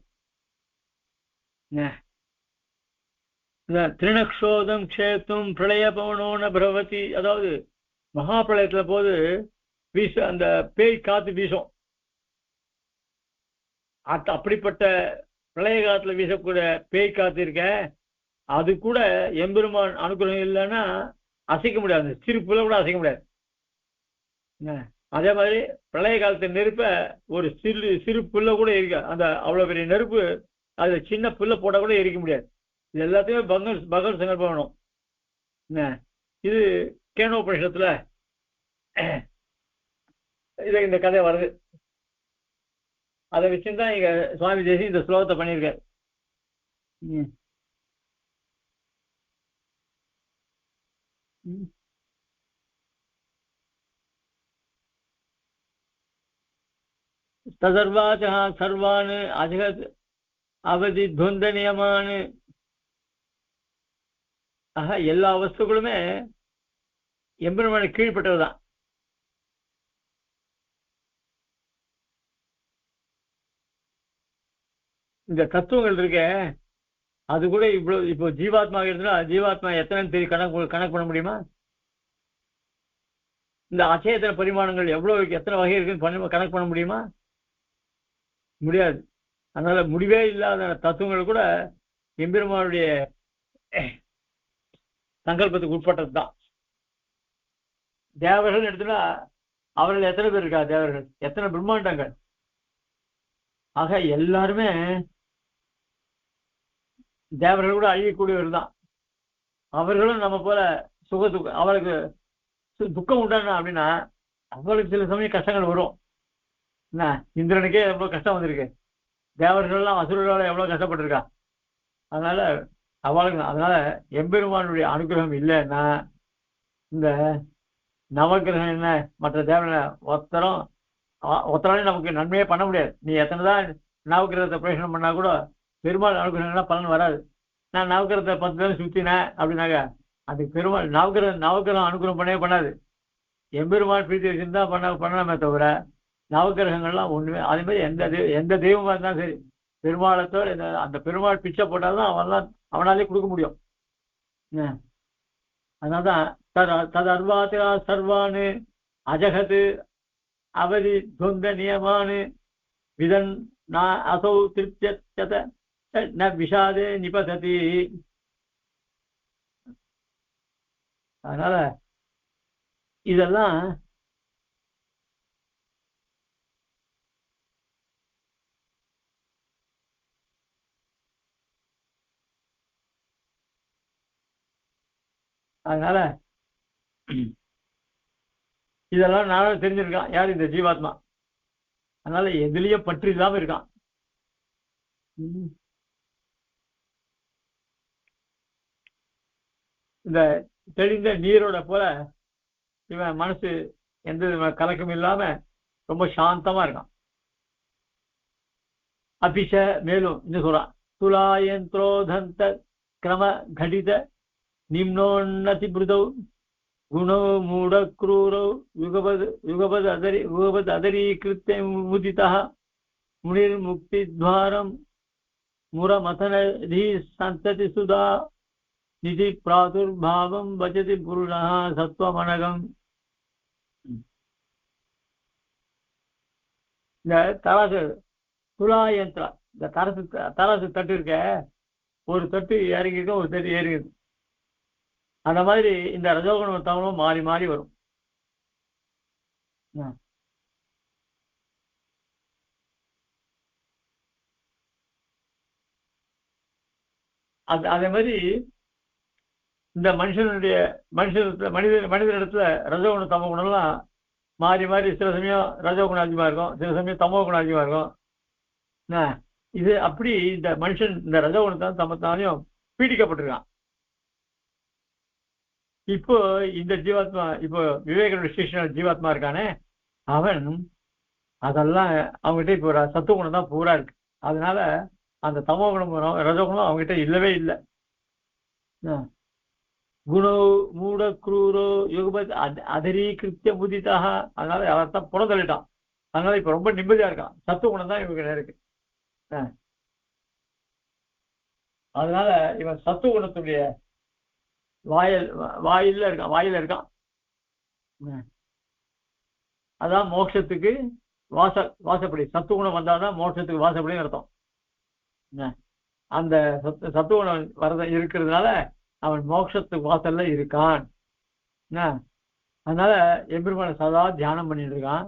திருணக்ஷோதம் க்ஷேத்தும் பிரளய பவனோன பிரவதி, அதாவது மகா பிரளயத்துல போது வீச அந்த பேய் காத்து வீசும். அப்படிப்பட்ட பிரளய காலத்துல வீசக்கூடிய பேய் காத்து இருக்க, அது கூட எம்பெருமான் அனுகிரகம் இல்லைன்னா அசைக்க முடியாது, சிறு புல்ல கூட அசைக்க முடியாது. அதே மாதிரி பிரளய காலத்து நெருப்ப ஒரு சிறு புல்ல கூட இருக்க, அந்த அவ்வளவு பெரிய நெருப்பு அது சின்ன புல்ல போட்டா கூட எரிக்க முடியாது. இது எல்லாத்தையுமே பகவத் சங்கல்பம் வேணும். இது கேனோபனிஷத்துல இந்த கதை வருது. அதை வச்சுதான் இங்க சுவாமி தேசி இந்த ஸ்லோகத்தை பண்ணியிருக்காரு. ததர்வாச்ச சர்வான் அஜகத் அவதி துவந்த நியமான். ஆக எல்லா வஸ்துக்களுமே எம்பெருமான கீழ்பட்டதுதான். இந்த தத்துவங்கள் இருக்கே அது கூட இவ்வளவு இப்போ ஜீவாத்மா இருந்தா ஜீவாத்மா எத்தனைன்னு தெரியும் கணக்கு பண்ண முடியுமா? இந்த அச்சேதன பரிமாணங்கள் எவ்வளவு எத்தனை வகை இருக்குன்னு கணக்கு பண்ண முடியுமா? முடியாது. அதனால முடிவே இல்லாத தத்துவங்கள் கூட எம்பெருமானுடைய சங்கல்பத்துக்கு உட்பட்டது தான். தேவர்கள் எடுத்துனா அவர்கள் எத்தனை பேர் இருக்கா? தேவர்கள் எத்தனை பிரம்மாண்டங்கள். ஆக எல்லாருமே தேவர்கள் கூட அழியக்கூடியவர் தான். அவர்களும் நம்ம போல துக்கம் அவளுக்கு துக்கம் உண்டானா அப்படின்னா அவளுக்கு சில சமயம் கஷ்டங்கள் வரும். என்ன இந்திரனுக்கே எவ்வளவு கஷ்டம் வந்திருக்கு, தேவர்கள்லாம் அசுரர்களால எவ்வளவு கஷ்டப்பட்டிருக்கா. அதனால அவளுக்கு அதனால எம்பெருமானுடைய அனுகிரகம் இல்லைன்னா இந்த நவகிரகம் என்ன மற்ற தேவனை ஒத்தராலையும் நமக்கு நன்மையே பண்ண முடியாது. நீ எத்தனைதான் நவகிரகத்தை பிரயோஜனம் பண்ணா கூட பெருமாள் அனுகிரகம்னா பலன் வராது. நான் நவகிரகத்தை 10 பேரும் சுத்தினேன் அப்படின்னாக்க அதுக்கு பெருமாள் நவகிரகம் அனுகிரகம் பண்ணவே பண்ணாது. எம்பெருமாள் பிரீத்தி வச்சிருந்தா பண்ணலாமே தவிர நவகிரகங்கள்லாம் ஒண்ணுமே. அதே மாதிரி எந்த தெய்வமா இருந்தாலும் சரி பெருமாளத்தோட அந்த பெருமாள் பிச்சை போட்டால்தான் அவனாலே கொடுக்க முடியும். அதனால்தான் ததர்வாத்திரா சர்வானு அஜகத்து அவதி தொந்த நியமானு விதன் அசௌ திருப்தியத ந விஷாதே நிபசதி. அதனால இதெல்லாம் அதனால இதெல்லாம் நானும் தெரிஞ்சிருக்கான் யார் இந்த ஜீவாத்மா. அதனால எதுலயும் பற்று இல்லாம இருக்கான். இந்த தெளிந்த நீரோட போல இவன் மனசு எந்த கலக்கம் இல்லாம ரொம்ப சாந்தமா இருக்கான். அபிஷ மேலும் இன்னும் சொல்றான் துலாயந்திரோதந்த கிரம கடித நிம்னோன்னதி புருதௌ குணோ மூட க்ரூரோ யுகபத் அதரீகிருத்ய முதிதா முனிர் முக்தித்வாரம் முரமதனதி சந்ததி சுதா நிதி பிராதுர்பாவம் பஜதி புருஷः சத்வமனகம். இந்த தராசு துலாயந்திரா இந்த தராசு தட்டு இருக்க, ஒரு தட்டு இறங்கிருக்கும் ஒரு தட்டு ஏறிருக்கு. அந்த மாதிரி இந்த ரஜோகுணம் தவணும் மாறி மாறி வரும். அதே மாதிரி இந்த மனிதனிடத்துல ரஜோகுணம் தமோ குணம்லாம் மாறி மாறி சில சமயம் ரஜோகுணம் அதிகமா இருக்கும், சில சமயம் தமோ குணம் அதிகமா இருக்கும். இது அப்படி இந்த மனுஷன் இந்த ரஜோகுணத்தால் தமத்தாலையும் பீடிக்கப்பட்டிருக்கான். இப்போ இந்த ஜீவாத்மா இப்போ விவேக சிஷ்யன் ஜீவாத்மா இருக்கானே அவன் அதெல்லாம் அவங்ககிட்ட இப்போ சத்துவகுணம் தான் பூரா இருக்கு. அதனால அந்த தமோ குணம் ரஜோகுணம் அவங்ககிட்ட இல்லவே இல்லை. குணோ மூட குரூரோ யுகபத் அதரீகிருத்திய முதிதாக அதனால அவர்தான் புறந்தள்ளிட்டான். அதனால இப்ப ரொம்ப நிம்மதியா இருக்கான். சத்துவகுணம் தான் இவங்க இருக்கு. அதனால இவன் சத்துவகுணத்துடைய வாயில இருக்கான். அதான் மோட்சத்துக்கு வாசப்படி. சத்துவகுணம் வந்தாதான் மோட்சத்துக்கு வாசப்படின்னு அர்த்தம். அந்த சத்துவகுணம் வரத இருக்கிறதுனால அவன் மோட்சத்துக்கு வாசல்ல இருக்கான். அதனால எம்பெருமான சதா தியானம் பண்ணிட்டு இருக்கான்.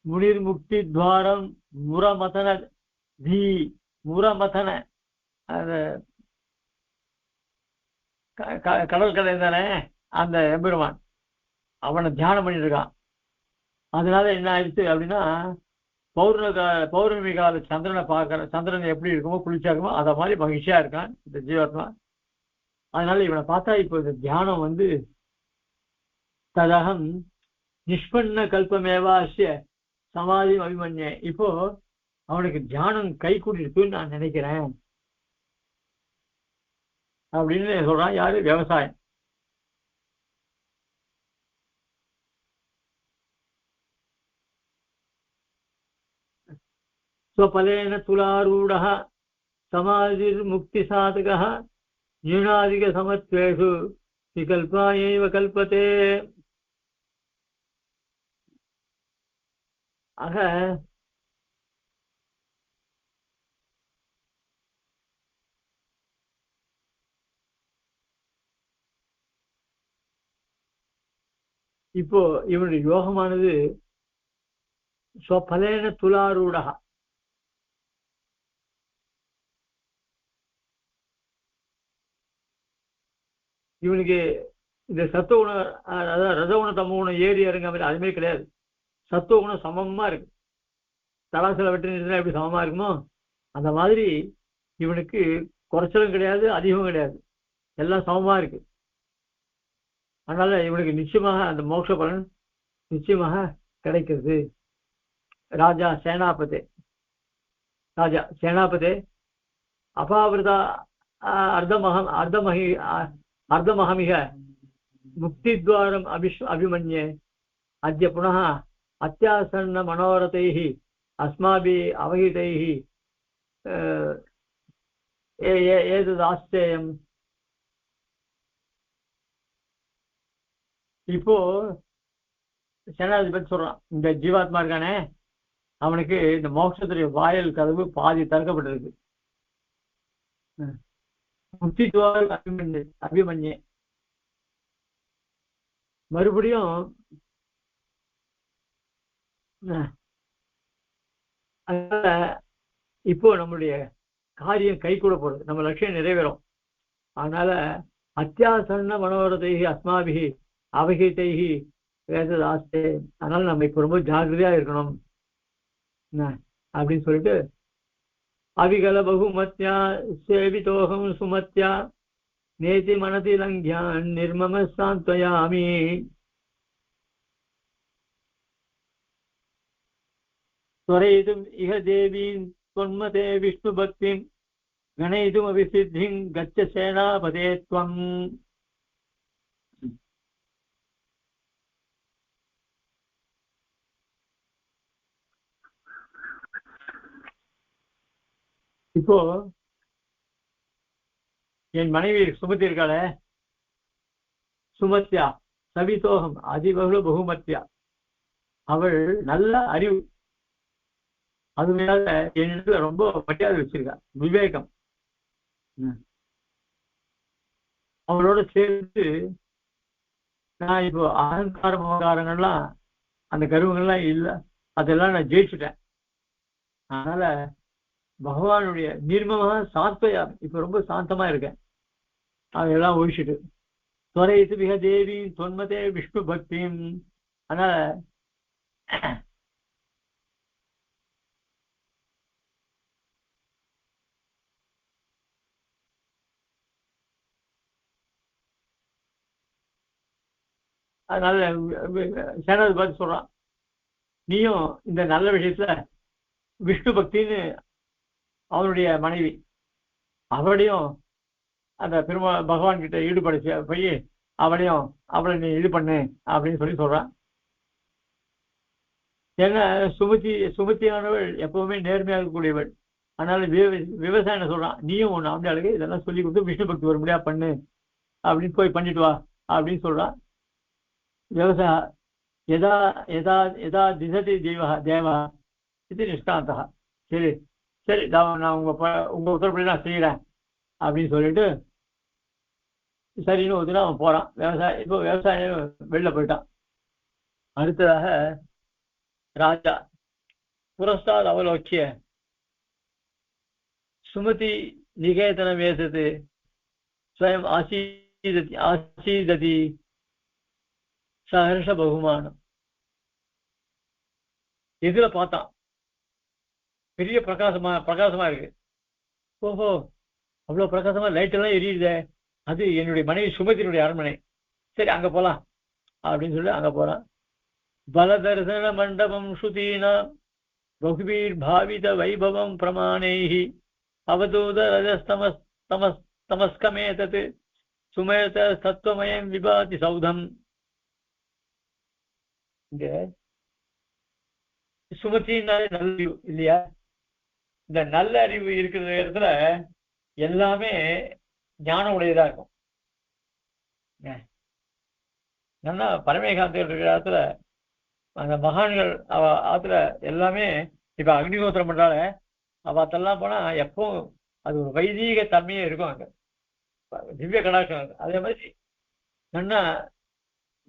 முனிர் முக்தி துவாரம் முரமதன தி முரமதன அந்த கடல் கடை தானே அந்த எம்பெருமான் அவனை தியானம் பண்ணிட்டு இருக்கான். அதனால என்ன ஆயிடுச்சு அப்படின்னா பௌர்ணமி கால சந்திரனை பார்க்கற சந்திரன் எப்படி இருக்குமோ குளிச்சா இருக்குமோ அத மாதிரி மகிழ்ச்சியா இருக்கான் இந்த ஜீவாத்மா. அதனால இவனை பார்த்தா இப்போ இந்த தியானம் வந்து ததகம் நிஷ்பன்ன கல்பமேவாசிய சமாதி அபிமன்ய. இப்போ அவனுக்கு தியானம் கை கூட்டிருக்குன்னு நான் நினைக்கிறேன் அப்படின்னு சொல்றான். யாரு? விவசாயம். ஸ்வபலேன துலாரூடஹ समाधिर्मुक्तिसाधकः न्यूनाधिकसमत्वेषु विकल्पायैव कल्पते. ஆக இப்போ இவனுடைய யோகமானது ஸ்வபலேன துலாரூடா, இவனுக்கு இந்த சத்துவகுண, அதாவது ரஜகுண தமகுணம் ஏறி இறங்க மாதிரி அதுமே கிடையாது. சத்துவகுணம் சமமா இருக்கு. தராசில வெற்றி நிறுத்தினா எப்படி சமமா இருக்குமோ அந்த மாதிரி இவனுக்கு குறைச்சலும் கிடையாது, அதிகமும் கிடையாது, எல்லாம் சமமா இருக்கு. அதனால இவனுக்கு நிச்சயமாக அந்த மோட்ச பலன் நிச்சயமாக கிடைக்கிறது. ராஜா சேனாபதே அபாவிரதா அர்த்தமஹமிக முக்தித்வாரம் அபிமன்யே அத்ய புனः அத்தியாசன்ன மனோரதைः அஸ்மாபிः அவஹிதைः ஏததாஸ்தேயம். இப்போ சேனாதிபதி சொல்றான், இந்த ஜீவாத்மா இருக்கானே அவனுக்கு இந்த மோட்சத்துடைய வாயல் கதவு பாதி திறக்கப்பட்டிருக்கு. முக்தித்வாரம் அபிமன்யே மறுபடியும் அதனால இப்போ நம்மளுடைய காரியம் கை கூட போறது, நம்ம லட்சியம் நிறைவேறும். அதனால அத்தியாசன்ன மனோரதைகி அஸ்மாபிகி அவகிதைகி வேததாஸ்தே, அதனால நம்ம இப்போ ரொம்ப ஜாகிரதையா இருக்கணும் அப்படின்னு சொல்லிட்டு அவிகல பகுமத்யா சேவிதோகம் சுமத்யா நேதி மனதி லங்கியான் நிர்மம சாந்த்வயாமி. त्वरयितुम् इह देवीं त्वन्मते विष्णुभक्तिं गणयितुमपि सिद्धिं गच्छ सेनापते त्वम्. இப்போ என் மனைவி சுமதி இருக்காளே, சுமத்யா சவிதோகம் அதிபகுல பகுமத்யா, அவள் நல்ல அறிவு, அது மேல என்னிடத்துல ரொம்ப மரியாதை வச்சிருக்கா, விவேகம். அவளோட சேர்த்து நான் இப்போ அகங்காரம் அகங்காரங்கள்லாம் அந்த கருவங்கள்லாம் இல்லை, அதெல்லாம் நான் ஜெயிச்சுட்டேன். அதனால பகவானுடைய நிர்மமாக சாந்தயா இப்ப ரொம்ப சாந்தமா இருக்கேன், அதெல்லாம் ஒழிச்சுட்டு. துவரைத்து மிக தேவி தொன்மதே விஷ்ணு பக்தியும். அதனால அதனால சேனாதிபதி சொல்றான், நீயும் இந்த நல்ல விஷயத்துல விஷ்ணு பக்தின்னு அவனுடைய மனைவி அவளையும் அந்த பகவான் கிட்ட ஈடுபட போய் அவளை நீ இது பண்ணு அப்படின்னு சொல்றான். ஏன்னா சுமதியானவள் எப்பவுமே நேர்மையாக இருக்கக்கூடியவள். அதனால விவசாயம் சொல்றான், நீயும் உன் ஆம்பளையாளுக்கு இதெல்லாம் சொல்லி கொடுத்து விஷ்ணு பக்தி ஒரு முடியா பண்ணு அப்படின்னு போய் பண்ணிட்டு வா அப்படின்னு சொல்றான். விவசாய எதா எதா எதா திசதி தேவா இது நிஷ்டாந்தா. சரி சரி, நான் உங்க உத்தரப்படி நான் செய்யறேன் அப்படின்னு சொல்லிட்டு சரின்னு ஒத்துனா அவன் போறான். இப்போ விவசாயம் வெளில போயிட்டான். அடுத்ததாக ராஜா புரஸ்தாத் அவலோக்கிய சுமதி நிகேதன வேதத்து ஸ்வயம் ஆசீததி சஹர்ஷ பகுமானம். எதுல பார்த்தான், பெரிய பிரகாசமா இருக்கு. ஓஹோ, அவ்வளவு பிரகாசமா லைட் எல்லாம் எரியுதே, அது என்னுடைய மனைவி சுமதியினுடைய அரண்மனை, சரி அங்க போலாம் அப்படின்னு சொல்லி அங்க போறான். பலதர்சன மண்டபம் ஸ்ருதீனா பகுபீர் பாவித வைபவம் பிரமாணைஹி அவதூத ரஜஸ்தமஸ்கமேதத் சுமேத சத்வமயம் விபாதி சௌதம். இங்க சுமதினாலே நல்ல இல்லையா, இந்த நல்ல அறிவு இருக்கிற இடத்துல எல்லாமே ஞானம் உடையதா இருக்கும். நல்லா பரமேகாந்திகள் இருக்கிற இடத்துல அந்த மகான்கள் அவ ஆத்துல எல்லாமே இப்ப அக்னிஹோத்திரம் பண்றால அவத்தெல்லாம் போனா எப்பவும் அது ஒரு வைதீக தன்மையே இருக்கும். அங்க திவ்ய கடாட்சம். அதே மாதிரி நல்லா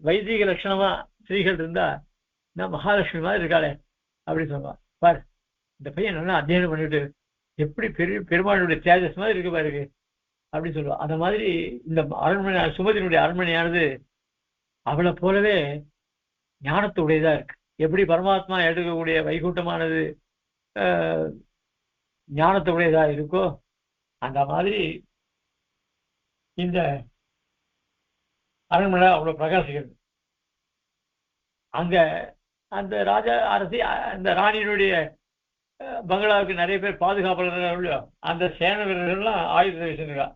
வைதீக லட்சணமா ஸ்திரீகள் இருந்தா நான் மகாலட்சுமி மாதிரி இருக்காளே அப்படின்னு சொல்லுவான். பாரு இந்த பையன் நல்லா அத்தியனம் பண்ணிட்டு எப்படி பெருமாளுடைய தேஜஸ் மாதிரி இருக்கு பாருக்கு அப்படின்னு சொல்லுவான். அந்த மாதிரி இந்த அரண்மனை சுமதியினுடைய அரண்மனையானது அவளை போலவே ஞானத்துடையதா இருக்கு. எப்படி பரமாத்மா எடுக்கக்கூடிய வைகுண்டமானது ஞானத்துடையதா இருக்கோ அந்த மாதிரி இந்த அரண்மனை அவ்வளவு பிரகாசிக்கிறது. அங்க அந்த ராஜா அரசி அந்த ராணியினுடைய பங்களாவுக்கு நிறைய பேர் பாதுகாப்பாளர்கள், அந்த சேன வீரர்கள்லாம் ஆயுத வச்சிருக்கா.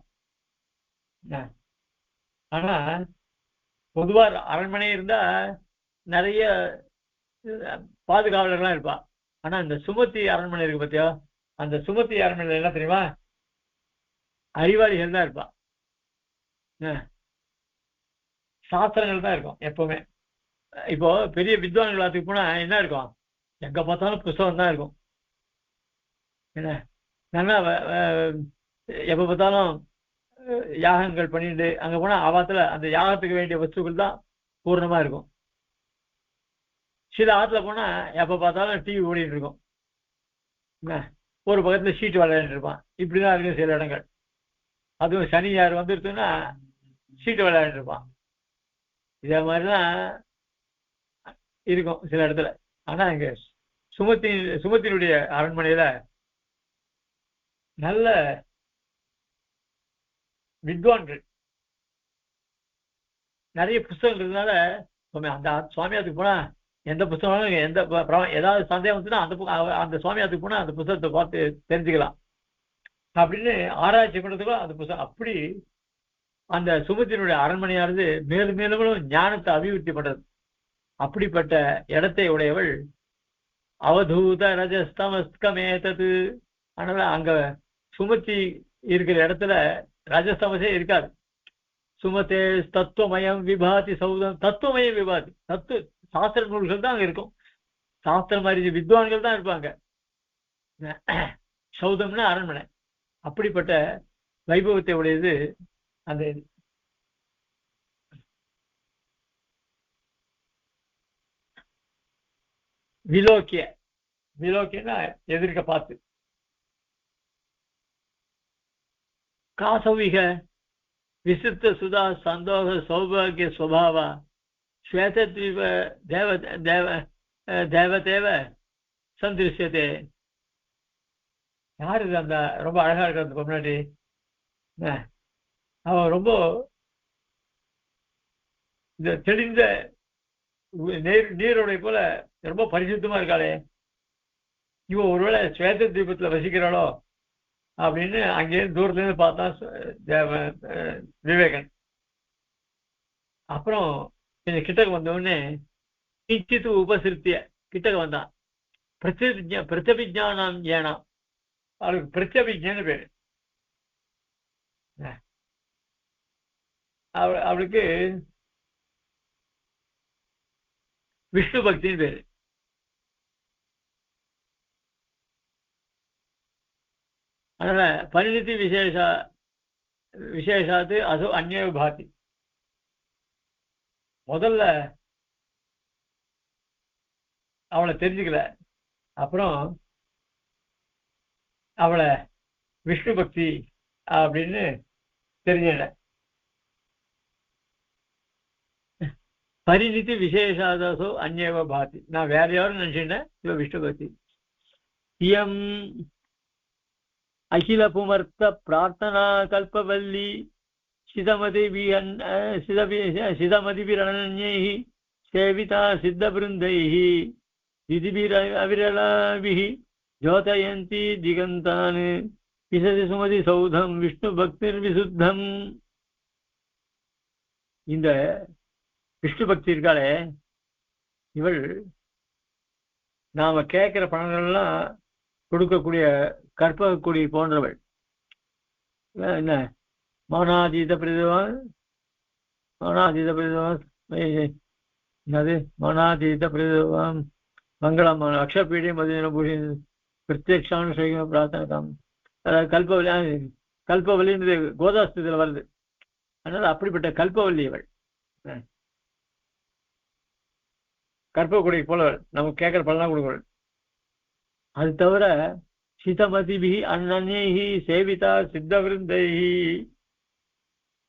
ஆனா பொதுவா அரண்மனை இருந்தா நிறைய பாதுகாவலர்கள்லாம் இருப்பா. ஆனா இந்த சுமதி அரண்மனை இருக்கு பத்தியா, அந்த சுமதி அரண்மனையில என்ன தெரியுமா, அறிவாளிகள் தான் இருப்பா. சாஸ்திரங்கள் தான் இருக்கும் எப்பவுமே. இப்போ பெரிய வித்வான்களாத்துக்கு போனா என்ன இருக்கும், எங்க பார்த்தாலும் புஸ்தகம் தான் இருக்கும். என்ன நல்லா எப்ப பார்த்தாலும் யாகங்கள் பண்ணிட்டு அங்க போனா ஆபத்துல அந்த யாகத்துக்கு வேண்டிய வஸ்துக்கள் தான் பூர்ணமா இருக்கும். சில ஆத்துல போனா எப்ப பார்த்தாலும் டிவி ஓடிட்டு இருக்கும், ஒரு பக்கத்துல சீட்டு விளையாண்டு இருப்பான். இப்படிதான் இருக்கு சில இடங்கள். அதுவும் சனி யார் வந்துருச்சுன்னா சீட்டு விளையாண்டு இருப்பான். இதே மாதிரிதான் இருக்கும் சில இடத்துல. ஆனா இங்க சுமத்தினுடைய அரண்மனையில நல்ல வித்வான்கள் நிறைய புஸ்தகங்கள் இருந்தனால அந்த சுவாமியாத்துக்கு போனா எந்த புஸ்தகம் எந்த ஏதாவது சந்தேகம் வந்துச்சுன்னா அந்த சுவாமியாத்துக்கு போனா அந்த புஸ்தகத்தை பார்த்து தெரிஞ்சுக்கலாம் அப்படின்னு ஆராய்ச்சி பண்றதுக்கும் அந்த புஸ்தகம். அப்படி அந்த சுமத்தினுடைய அரண்மனையானது மேலும் மேலும் ஞானத்தை அபிவிருத்தி பண்றது. அப்படிப்பட்ட இடத்தை உடையவள் அவதூத ரஜஸ்தமஸ்கமேதது. அதனால அங்க சுமத்தி இருக்கிற இடத்துல ரஜஸ்தமசே இருக்காது. சுமத்தே தத்துவமயம் விபாதி சௌதம். தத்துவமயம் விபாதி, சாஸ்திர நூல்கள் தான் அங்க இருக்கும். சாஸ்திரம் மாதிரி வித்வான்கள் தான் இருப்பாங்க. சௌதம்னா அரண்மனை. அப்படிப்பட்ட வைபவத்தை உடையது அந்த விலோக்கிய. விலோக்கியன்னா எதிர்க்க பார்த்து. காசவிக விசித்த சுதா சந்தோக சௌபாகிய ஸ்வபாவா ஸ்வேதத்வீப தேவ தேவ தேவதேவ சந்திருஷ்யதே. யாரு அந்த ரொம்ப அழகா இருக்கிறது முன்னாடி, அவன் ரொம்ப இந்த தெளிந்த நீருடைய போல ரொம்ப பரிசுத்தமா இருக்காளே, இவன் ஒருவேளை ஸ்வேத தீபத்துல வசிக்கிறாளோ அப்படின்னு அங்கேயிருந்து தூரத்துல இருந்து பார்த்தான் விவேகன். அப்புறம் கொஞ்சம் கிட்டக்கு வந்தவுடனே கிஞ்சித்து உபசிருத்திய கிட்டக்கு வந்தான். பிரத்யபிஜானம் ஏனா, அவளுக்கு பிரத்யபிஜன்னு பேரு. அவளுக்கு விஷ்ணு பக்தின்னு பேரு. அதனால பரிணிதி விசேஷாத்து அதோ அந்நிய பாதி. முதல்ல அவளை தெரிஞ்சுக்கல, அப்புறம் அவளை விஷ்ணு பக்தி அப்படின்னு தெரிஞ்ச. பரிணிதி விசேஷாதோ அந்நியவ பாதி. நான் வேற யாரும் நினைச்சுட்டேன், இவ விஷ்ணு பக்தி. இயம் அகில புமர்த்த பிரார்த்தனா கல்பவல்லி சிதமதிபிரணன்யை சேவிதா சித்த பிருந்தைஹி திதிபிர அவிரலாபிஹி ஜோதயந்தி திகந்தான் விசதி சுமதி சௌதம் விஷ்ணு பக்திர் விசுத்தம். இந்த விஷ்ணு பக்தி இருக்காளே, இவள் நாம கேட்கிற பணங்கள்லாம் கொடுக்கக்கூடிய கற்பகக்குடி போன்றவள். என்ன மௌனாதீத பிரதிவான் என்னது மௌனாதீத பிரதிவான் மங்களம் அக்ஷபீடி மதினபூஷி பிரத்யக்ஷானு செய்ய பிரார்த்தனை. அதாவது கல்பவல்லின்றது கோதாஸ்திரத்தில் வருது. அதனால அப்படிப்பட்ட கல்பவல்லி அவள், கற்பகுடி போலவள், நமக்கு கேட்கிற பலனா கொடுக்கவள். அது தவிர சிதமதிபி அந்நன்யைஹி சேவிதா சித்த விருந்தைஹி,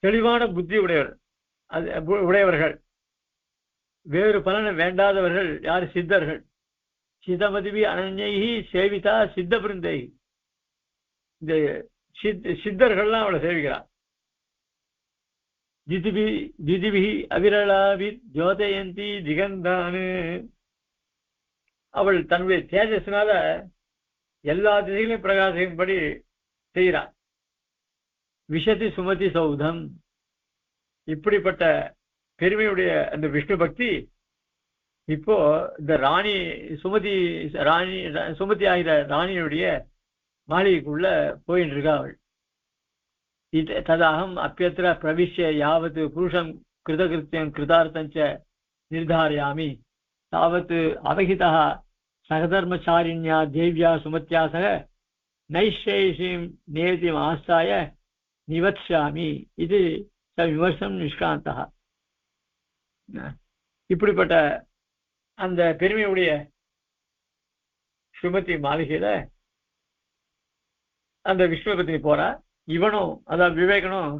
தெளிவான புத்தி உடையவர்கள், வேறு பலனை வேண்டாதவர்கள் யார்? சித்தர்கள். சிதமதிபி அனன்யைஹி சேவிதா சித்த விருந்தைஹி, இந்த சித்தர்கள்லாம் அவளை சேவிக்கிறார். திதிபி அவிரளாவி ஜோதயந்தி திகந்தானு, அவள் தன்னுடைய தேஜஸ்னால எல்லா திசைகளையும் பிரகாசிக்கும்படி செய்கிறார். விஷதி சுமதி சௌதம், இப்படிப்பட்ட பெருமையுடைய அந்த விஷ்ணு பக்தி இப்போ இந்த ராணி சுமதி ஆகிற ராணியுடைய மாளிகைக்குள்ள போயிட்டு இருக்கா அவள். ததாகம் அப்பியத்திர பிரவிஷ்ய யாவத் புருஷம் கிருதகிருத்தியம் கிருதார்த்தஞ்ச நிர்தாரயாமி தாவத் அவகிதா சகதர்மச்சாரிண்யா தேவ்யா சுமத்யா சக நைஷேஷீம் நேதிம் ஆஸ்தாய நிவத்ஷாமி இது விமர்சனம் நிஷ்காந்தா. இப்படிப்பட்ட அந்த பெருமையுடைய ஸ்ரீமதி மாளிகையில அந்த விஷ்ணு பத்தினி போறா. இவனும் அதாவது விவேகனும்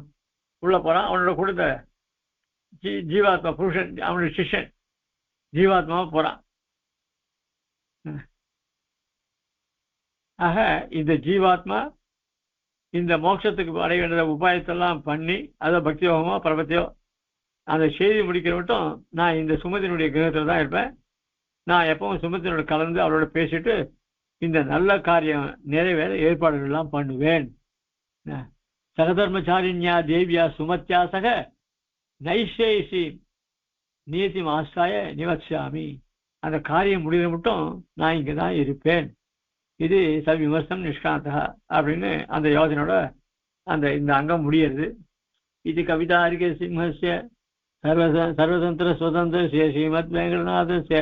உள்ள போறான். அவனோட கொடுத்த ஜீவாத்மா புருஷன், அவனுடைய சிஷ்யன் ஜீவாத்மாவை போறான். ஆக இந்த ஜீவாத்மா இந்த மோட்சத்துக்கு அடைய வேண்டிய உபாயத்தெல்லாம் பண்ணி, அதை பக்தி யோகமோ பிரபத்தியோ அந்த செய்தி முடிக்கிற மட்டும் நான் இந்த சுமதியினுடைய கிரகத்தில் தான் இருப்பேன். நான் எப்பவும் சுமதியினோட கலந்து அவளோட பேசிட்டு இந்த நல்ல காரியம் நிறைவேற ஏற்பாடுகள் எல்லாம் பண்ணுவேன். சகதர்மச்சாரிண்யா தேவியா சுமத்யா சக நைஷேஷி நீதி ஆஸ்தாய நிவத்ஷாமி, அந்த காரியம் முடிகிற மட்டும் நான் இங்கே தான் இருப்பேன். இது விமர்சனம் நிஷ்காந்தா அப்படின்னு அந்த யோஜனோட இந்த அங்கம் முடியறது. இது கவிதாரிக சிம்ஹஸ்ய சர்வதந்திர சுதந்திர ஸ்ரீமத் வெங்கடநாதஸ்ய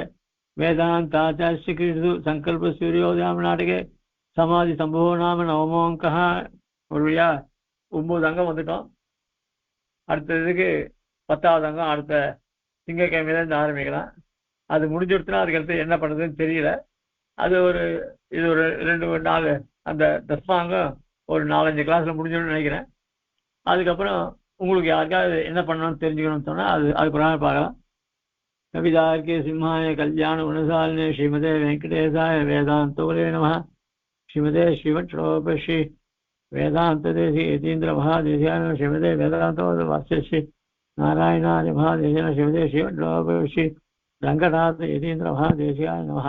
வேதாந்தாச்சார்ய கிருது சங்கல்ப சூரியோதயாம நாடகே சமாதி சம்பவோ நாம நவமோங்கா. ஒரு வழியா 9 அங்கம் வந்துட்டோம். அடுத்ததுக்கு 10வது அங்கம் அடுத்த திங்கக்கிழமையிலேருந்து ஆரம்பிக்கலாம். அது முடிஞ்சுடுத்துனா அதுக்கடுத்து என்ன பண்ணுறதுன்னு தெரியல. அது இது ஒரு 2-4 அந்த தஸ்மாங்கம் ஒரு 4-5 கிளாஸில் முடிஞ்சுன்னு நினைக்கிறேன். அதுக்கப்புறம் உங்களுக்கு யாருக்காவது என்ன பண்ணணும்னு தெரிஞ்சுக்கணும்னு சொன்னால் அது பிரகாரம் பார்க்கலாம். கவிதார்க்கே சிம்ஹாய கல்யாண குணசாலினே ஸ்ரீமதே வெங்கடேசாய வேதாந்தோலே நமஹ. ஸ்ரீமதே ஸ்ரீவட்சோபஸ்ரீ வேதாந்த தேசி யதீந்திர மகாதேசியான ஸ்ரீமதே வேதாந்தோ வாஸ்யஸ்ரீ நாராயணாதி மகாதேசியான ஸ்ரீமதே ஸ்ரீவட்சோபஸ்ரீ ரங்கநாத யதீந்திர மகாதேசியாய நமஹ.